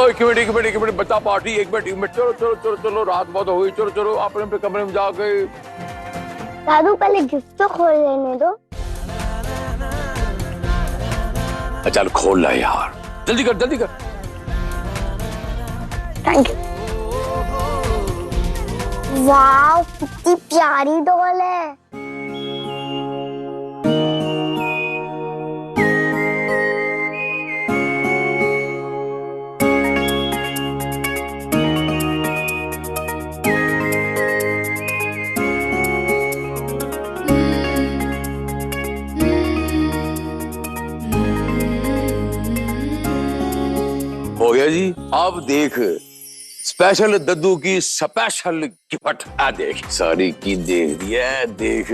एक मिनट बच्चा पार्टी, एक मिनट चलो चलो चलो चलो, रात बहुत हो गई, चलो चलो अपने अपने कमरे में जाके। दादू पहले गिफ्ट तो खोल लेने दो। चल खोल ला यार, जल्दी कर जल्दी कर। Thank you. वाह कितनी प्यारी डॉल है। हो गया जी। अब देख स्पेशल दद्दू की स्पेशल गिफ्ट आ देख, सारी की देख दिया, देख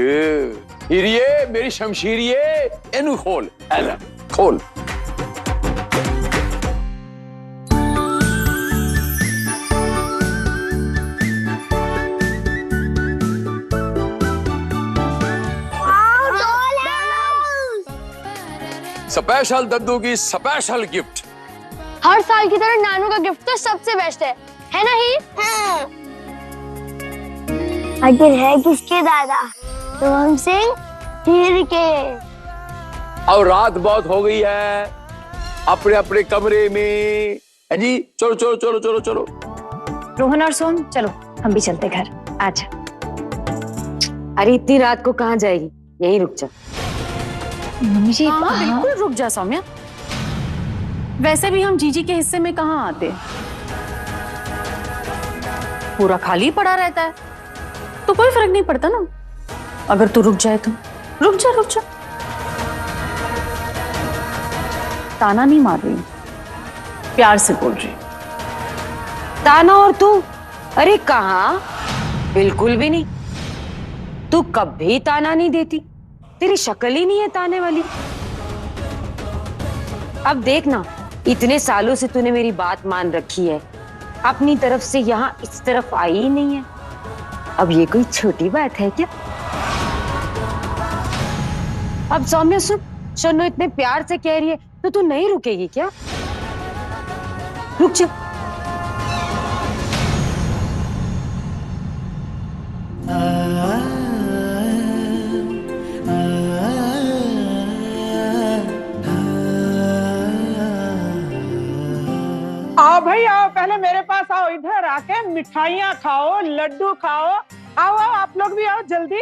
हीरिये मेरी शमशीरिये, इनू खोल, ऐला खोल। स्पेशल दद्दू की स्पेशल गिफ्ट। हर साल की तरह नानू का गिफ्ट तो सबसे बेस्ट है ना ही? हाँ। आखिर है किसके दादा? तो हम सिंह हीर के। अब रात बहुत हो गई है, अपने अपने कमरे में है जी, चलो चलो चलो चलो चलो। रोहन और सोम चलो, हम भी चलते घर। आजा। अरे इतनी रात को कहाँ जाएगी, यहीं रुक जा। मम्मी जी बिल्कुल रुक जा सौम्या। वैसे भी हम जीजी के हिस्से में कहाँ आते, पूरा खाली पड़ा रहता है, तो कोई फर्क नहीं पड़ता ना। अगर तू रुक जाए तो रुक जा रुक जा। ताना नहीं मार रही, प्यार से बोल रही। ताना और तू? अरे कहाँ, बिल्कुल भी नहीं। तू कभी ताना नहीं देती, तेरी शक्ल ही नहीं है ताने वाली। अब देखना, इतने सालों से तूने मेरी बात मान रखी है, अपनी तरफ से यहाँ इस तरफ आई ही नहीं है। अब ये कोई छोटी बात है क्या? अब सौम्या सुन, शन्नो इतने प्यार से कह रही है तो तू नहीं रुकेगी क्या? रुक जा। आओ भाई आओ, पहले मेरे पास आओ, इधर आके मिठाइयाँ खाओ, लड्डू खाओ। आओ आओ आप लोग भी आओ जल्दी।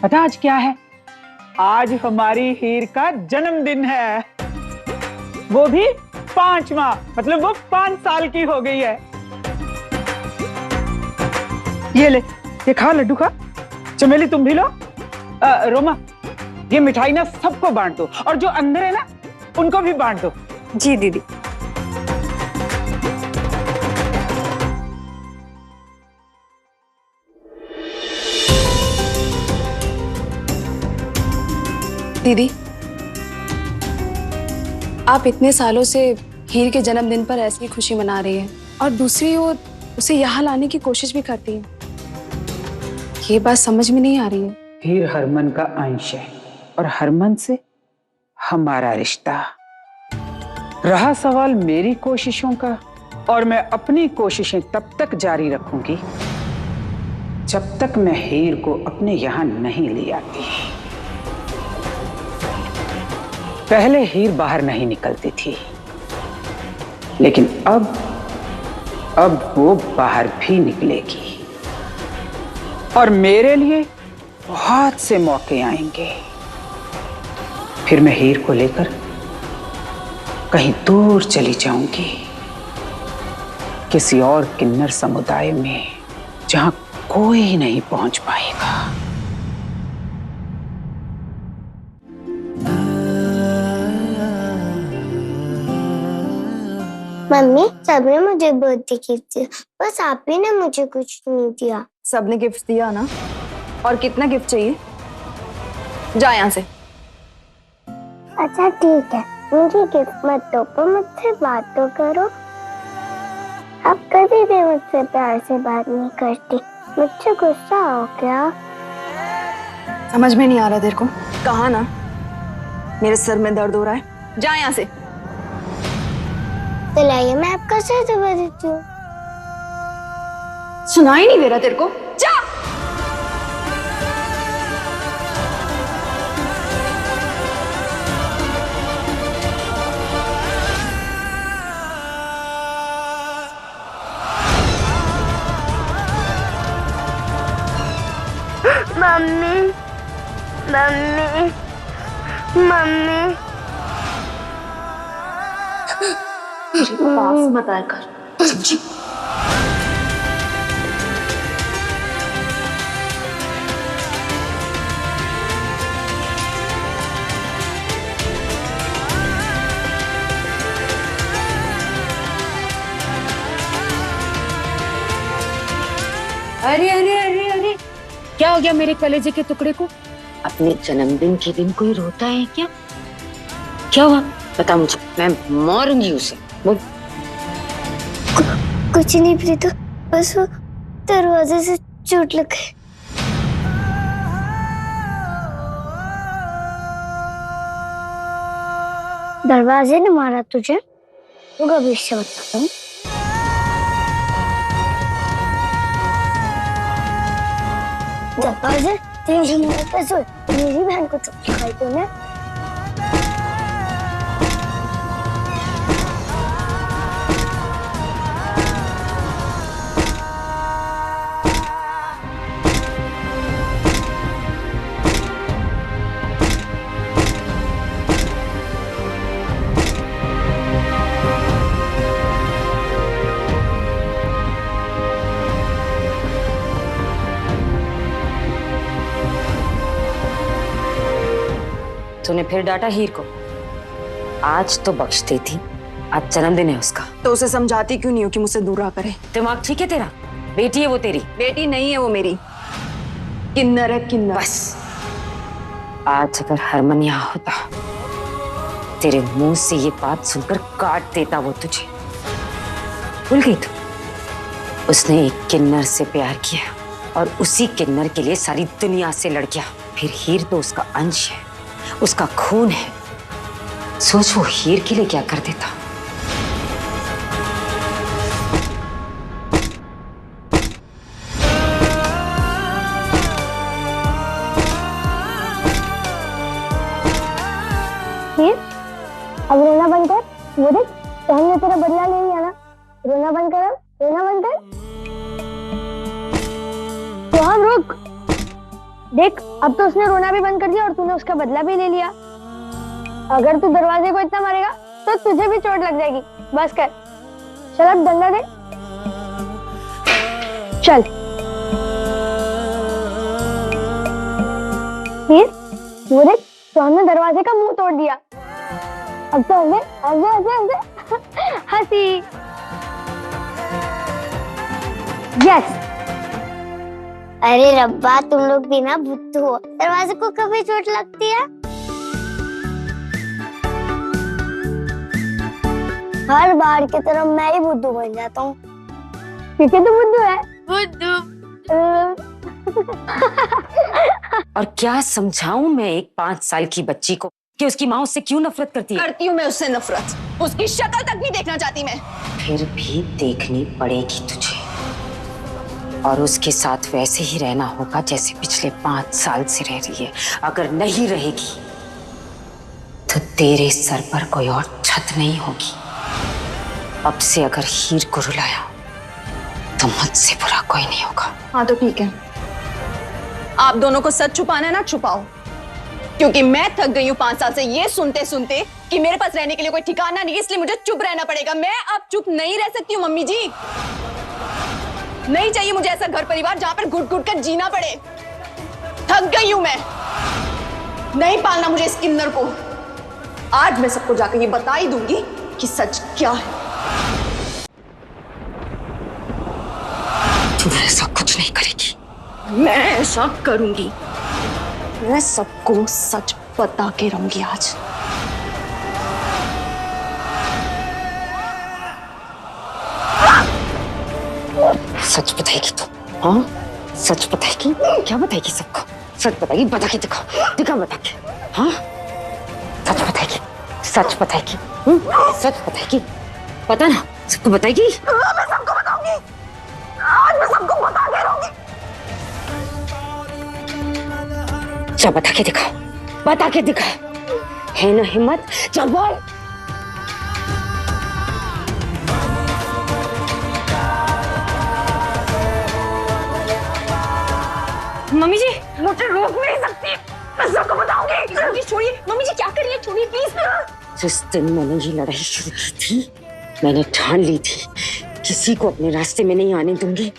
पता आज क्या है? आज हमारी हीर का जन्मदिन है, वो भी 5वां, मतलब वो 5 साल की हो गई है। ये ले, ये खा लड्डू खा। चमेली तुम भी लो। रोमा ये मिठाई ना सबको बांट दो, और जो अंदर है ना उनको भी बांट दो। जी दीदी। दीदी, आप इतने सालों से हीर के जन्मदिन पर ऐसी खुशी मना रही हैं और दूसरी ओर उसे यहाँ लाने की कोशिश भी करती हैं। ये बात समझ में नहीं आ रही है। हीर हरमन का अंश है और हरमन से हमारा रिश्ता। रहा सवाल मेरी कोशिशों का, और मैं अपनी कोशिशें तब तक जारी रखूंगी जब तक मैं हीर को अपने यहाँ नहीं ले आती। पहले हीर बाहर नहीं निकलती थी, लेकिन अब वो बाहर भी निकलेगी, और मेरे लिए बहुत से मौके आएंगे। फिर मैं हीर को लेकर कहीं दूर चली जाऊंगी, किसी और किन्नर समुदाय में जहां कोई नहीं पहुंच पाएगा। मम्मी सबने मुझे बर्थडे गिफ्ट दिया, बस आप ही ने मुझे कुछ नहीं दिया। सबने गिफ्ट दिया ना, और कितना गिफ्ट चाहिए? जा यहाँ से। अच्छा ठीक है, मुझे गिफ्ट मत दो, पर मुझसे बात तो करो। आप कभी भी मुझसे प्यार से बात नहीं करती, मुझसे गुस्सा हो क्या? समझ में नहीं आ रहा तेरे को? कहा ना मेरे सर में दर्द हो रहा है, जा यहाँ से। तो लाइए मैं आपका सर दबा देती हूँ। सुनाई नहीं दे रहा तेरे को? जा। मम्मी मम्मी मम्मी पास मत आया कर, समझी? अरे अरे अरे अरे, क्या हो गया मेरे कलेजे के टुकड़े को? अपने जन्मदिन के दिन कोई रोता है क्या? क्या हुआ बता मुझे, मैं मारूंगी उसे। बोल। कुछ नहीं प्रीतु, बस वो दरवाजे से चोट लग गई। दरवाजे ने मारा तुझे? वो कभी से बताता हूँ। दरवाजे तेरी मेरी बहन को चोट लगाई तूने। तूने फिर डांटा हीर को? आज तो बख्श देती, आज जन्मदिन है उसका। तो उसे समझाती क्यों नहीं हो कि मुझसे दूर रहा करे? दिमाग ठीक है तेरा? बेटी है वो तेरी? बेटी नहीं है वो मेरी, किन्नर है किन्नर। बस आज अगर हरमन यहाँ होता, तेरे मुंह से ये बात सुनकर काट देता वो तुझे। भूल गई तू? उसने एक किन्नर से प्यार किया और उसी किन्नर के लिए सारी दुनिया से लड़ गया। फिर हीर तो उसका अंश है, उसका खून है। सोच वो हीर के लिए क्या कर देता। हीर, अब रोना बंद कर। वो देख, तो हमने तेरा बदला ले लिया ना। रोना बंद कर, रोना बंद कर। तो हम रुक। देख, अब तो उसने रोना भी बंद कर दिया और तूने उसका बदला भी ले लिया। अगर तू दरवाजे को इतना मारेगा तो तुझे भी चोट लग जाएगी। बस कर, चल अब डंडा दे, चल। हीर, वो देख, तो हमने दरवाजे का मुंह तोड़ दिया। अब तो हंसे हंसे हंसे हंसे हंसी। यस। अरे रब्बा, तुम लोग भी ना बुद्धू हो। दरवाजे को कभी चोट लगती है? हर बार की तरह मैं ही बुद्धू बन जाता हूँ, क्योंकि तू बुद्धू है। बुद्धू। और क्या समझाऊं मैं एक 5 साल की बच्ची को कि उसकी माँ उससे क्यों नफरत करती है? करती हूँ मैं उससे नफरत, उसकी शक्ल तक नहीं देखना चाहती मैं। फिर भी देखनी पड़ेगी तुझे, और उसके साथ वैसे ही रहना होगा जैसे पिछले 5 साल से रह रही है। अगर नहीं रहेगी तो तेरे सर पर कोई और छत नहीं होगी। अब से अगर हीर को रुलाया तो मुझसे बुरा कोई नहीं होगा। हाँ तो ठीक है, आप दोनों को सच छुपाना है ना, छुपाओ। क्योंकि मैं थक गई हूँ 5 साल से ये सुनते सुनते कि मेरे पास रहने के लिए कोई ठिकाना नहीं, इसलिए मुझे चुप रहना पड़ेगा। मैं अब चुप नहीं रह सकती हूँ मम्मी जी। नहीं चाहिए मुझे ऐसा घर परिवार जहां पर घुट घुट कर जीना पड़े। थक गई हूं मैं, नहीं पालना मुझे इस किन्नर को। आज मैं सबको जाकर ये बता ही दूंगी कि सच क्या है। तू ऐसा कुछ नहीं करेगी। मैं ऐसा करूंगी, मैं सबको सच बता के रहूंगी आज। सच बताएगी तू? हाँ सच बताएगी? क्या बताएगी सबको? सच बताएगी? बता के दिखाओ, दिखा बता के। हाँ सच बताएगी? सच बताएगी? सच बताएगी? पता ना, सबको बताएगी। मैं सबको बताऊंगी, आज मैं सबको बता के रहूंगी। चल बता के दिखाओ, बता के दिखाओ, है ना हिम्मत? चल बोल। मम्मी जी मुझे रोक नहीं सकती, मैं सबको बताऊंगी। मम्मी जी छोड़िए, मम्मी जी क्या कर रही है, छोड़िए प्लीज। जिस दिन मैंने ये लड़ाई शुरू की थी, मैंने ठान ली थी किसी को अपने रास्ते में नहीं आने दूंगी।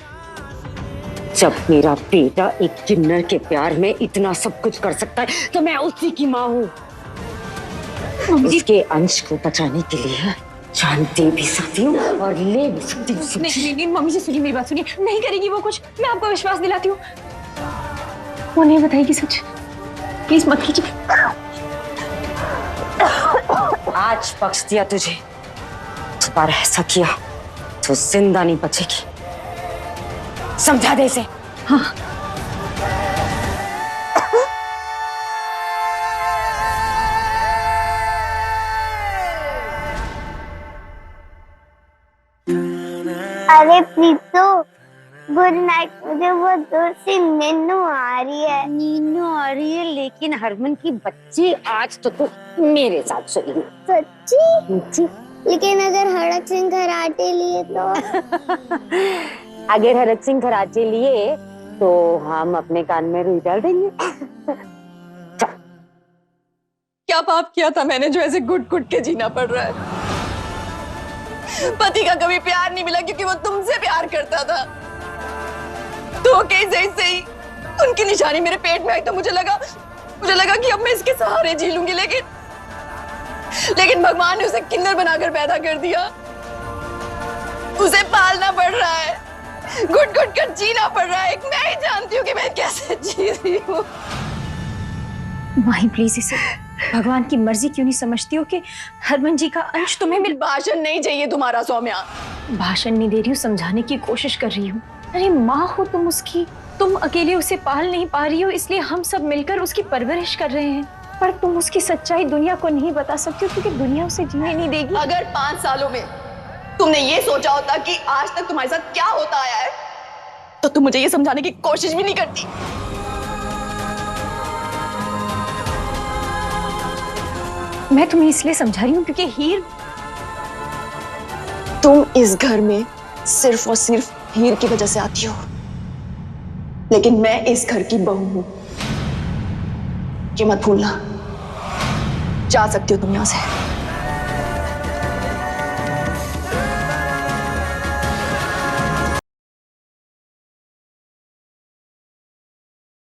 जब मेरा बेटा एक किन्नर के प्यार में इतना सब कुछ कर सकता है तो मैं उसी की माँ हूँ। उसके अंश को बचाने के लिए जान दे भी सकती हूँ और ले भी सकती हूँ। नहीं मम्मी जी सुनिए मेरी बात सुनिए, नहीं करेगी वो कुछ, मैं आपको विश्वास दिलाती हूँ। वो नहीं बताएगी सच, प्लीज मत कीजिए। आज बख्श दिया तुझे, दोबारा ऐसा किया तो जिंदा नहीं बचेगी, समझा दे इसे। हाँ अरे प्रीतो, गुड नाइट। मुझे बहुत दूर से नीनू आ रही है। नीनू आ रही है, लेकिन हरमन की बच्ची आज तो तू मेरे साथ सोएगी। सच्ची? लेकिन अगर हड़क सिंह खराटे लिए तो? अगर हरक सिंह खराटे लिए तो हम अपने कान में रुई डाल देंगे। क्या पाप किया था मैंने जो ऐसे घुट घुट के जीना पड़ रहा है? पति का कभी प्यार नहीं मिला क्योंकि वो तुमसे प्यार करता था। तो कैसे ही उनकी निशानी मेरे पेट में आई तो मुझे लगा कि अब मैं इसके सहारे जी लूंगी, लेकिन भगवान ने उसे किन्नर बनाकर पैदा कर दिया। उसे पालना पड़ रहा है, घुट घुट कर जीना पड़ रहा है। मैं ही जानती हूँ कि मैं कैसे जी रही हूँ। माही प्लीज इसे भगवान की मर्जी क्यों नहीं समझती हो कि हरमन जी का अंश तुम्हें मिल। भाषण नहीं चाहिए तुम्हारा सौम्या। भाषण नहीं दे रही हूँ, समझाने की कोशिश कर रही हूँ। अरे माँ हो तुम उसकी, तुम अकेले उसे पाल नहीं पा रही हो, इसलिए हम सब मिलकर उसकी परवरिश कर रहे हैं। पर तुम उसकी सच्चाई दुनिया को नहीं बता सकती हो क्योंकि दुनिया उसे जीने नहीं देगी। अगर 5 सालों में तुमने ये सोचा होता कि आज तक तुम्हारे साथ क्या होता आया है, तो तुम मुझे ये समझाने की कोशिश भी नहीं करती। मैं तुम्हें इसलिए समझा रही हूँ क्योंकि हीर, तुम इस घर में सिर्फ और सिर्फ हीर की वजह से आती हो, लेकिन मैं इस घर की बहू हूं, ये मत भूलना। जा सकती हो तुम यहां से।